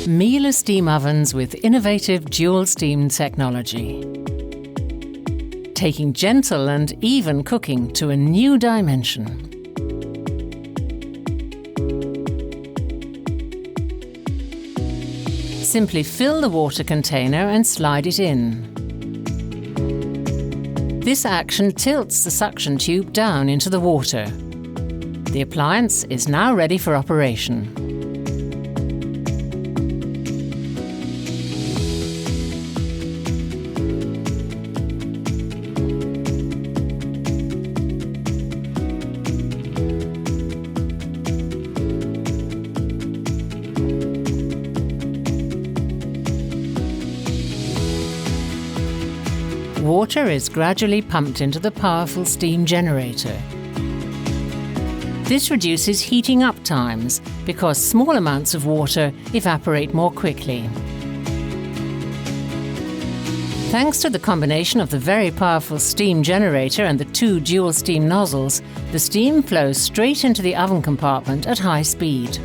Miele steam ovens with innovative dual steam technology. Taking gentle and even cooking to a new dimension. Simply fill the water container and slide it in. This action tilts the suction tube down into the water. The appliance is now ready for operation. Water is gradually pumped into the powerful steam generator. This reduces heating up times because small amounts of water evaporate more quickly. Thanks to the combination of the very powerful steam generator and the two dual steam nozzles, the steam flows straight into the oven compartment at high speed.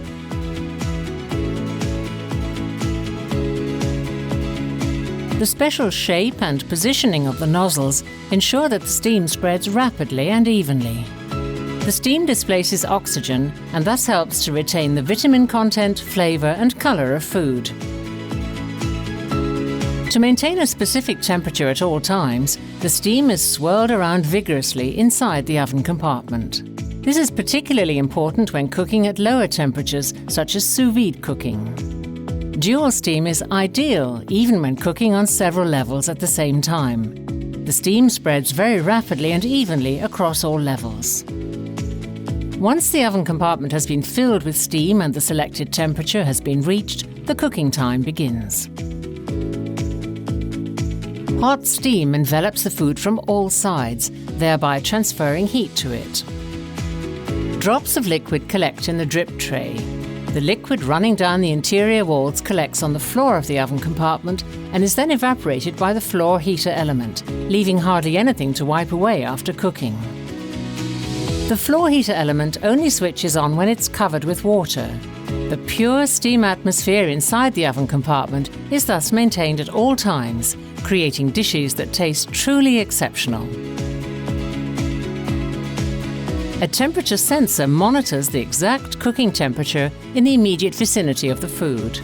The special shape and positioning of the nozzles ensure that the steam spreads rapidly and evenly. The steam displaces oxygen and thus helps to retain the vitamin content, flavor and color of food. To maintain a specific temperature at all times, the steam is swirled around vigorously inside the oven compartment. This is particularly important when cooking at lower temperatures, such as sous vide cooking. Dual steam is ideal even when cooking on several levels at the same time. The steam spreads very rapidly and evenly across all levels. Once the oven compartment has been filled with steam and the selected temperature has been reached, the cooking time begins. Hot steam envelops the food from all sides, thereby transferring heat to it. Drops of liquid collect in the drip tray. The liquid running down the interior walls collects on the floor of the oven compartment and is then evaporated by the floor heater element, leaving hardly anything to wipe away after cooking. The floor heater element only switches on when it's covered with water. The pure steam atmosphere inside the oven compartment is thus maintained at all times, creating dishes that taste truly exceptional. A temperature sensor monitors the exact cooking temperature in the immediate vicinity of the food.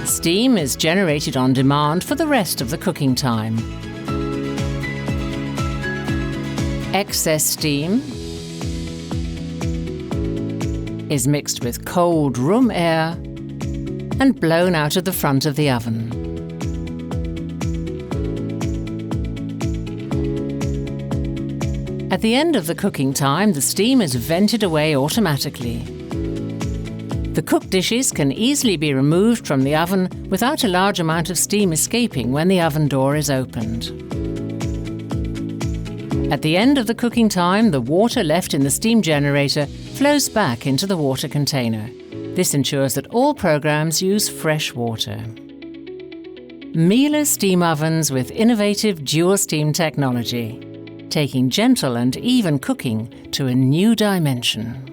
Steam is generated on demand for the rest of the cooking time. Excess steam is mixed with cold room air and blown out of the front of the oven. At the end of the cooking time, the steam is vented away automatically. The cooked dishes can easily be removed from the oven without a large amount of steam escaping when the oven door is opened. At the end of the cooking time, the water left in the steam generator flows back into the water container. This ensures that all programs use fresh water. Miele steam ovens with innovative dual steam technology, taking gentle and even cooking to a new dimension.